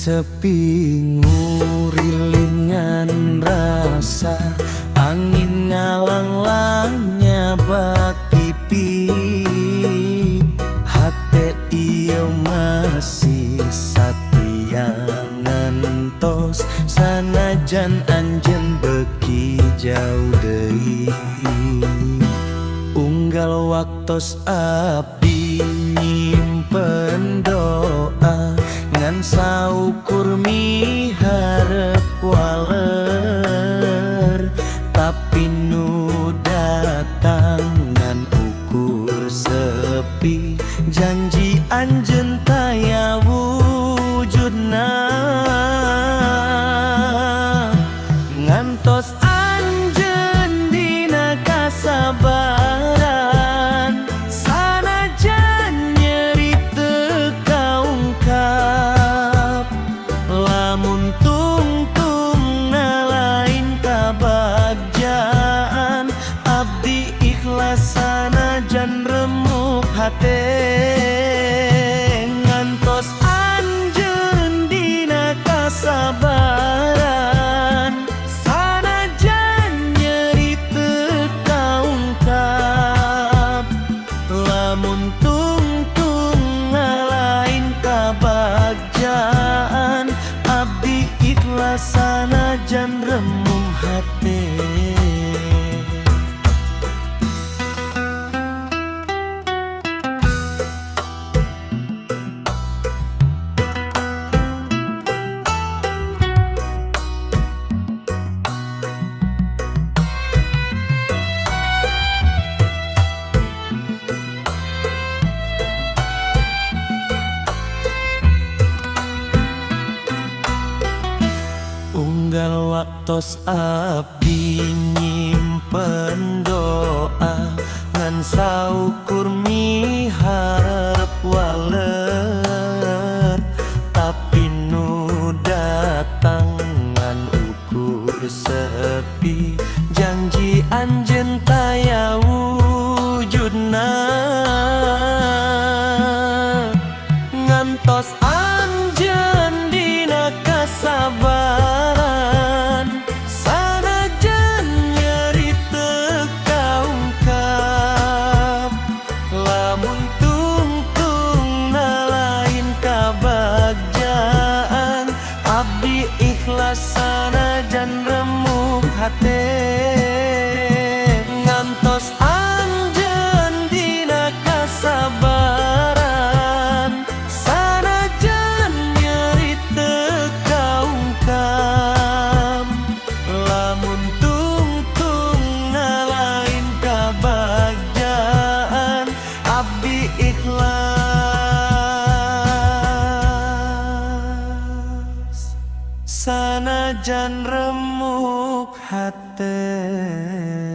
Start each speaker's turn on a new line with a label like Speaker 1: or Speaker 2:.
Speaker 1: sepi ngurilingan rasa angin ngalang-langnya bak pipi hati iya masih satia ngantos sanajan anjen beki jauh deui unggal waktos abdi nyimpen doa ngan saukur miharep waler tapi nu datang ngan ukur sepi janji anjeun taya wujudna ngantos anjeun dina kasabaran sanajan nyeri teu kaungkap lamun tungtungna lain kabagjaan abdi ikhlas sanajan remuk hate ngantos anjeun dina kasabaran sanajan nyeri teu kaungkap lamun tungtungna lain kabagjaan abdi ikhlas sanajan remuk hate. Unggal waktos abdi nyimpen doa ngan saukur miharep waler tapi nu datang ngan ukur sepi janji anjeun taya wujudna ngantos anjeun dina kasabaran sanajan nyeri teu kaungkap lamun tungtungna lain kabagjaan abdi ikhlas sanajan remuk hate ngantos anjeun dina kasabaran sanajan nyeri teu kaungkap lamun tungtungna lain kabagjaan abdi ikhlas sanajan remuk hate.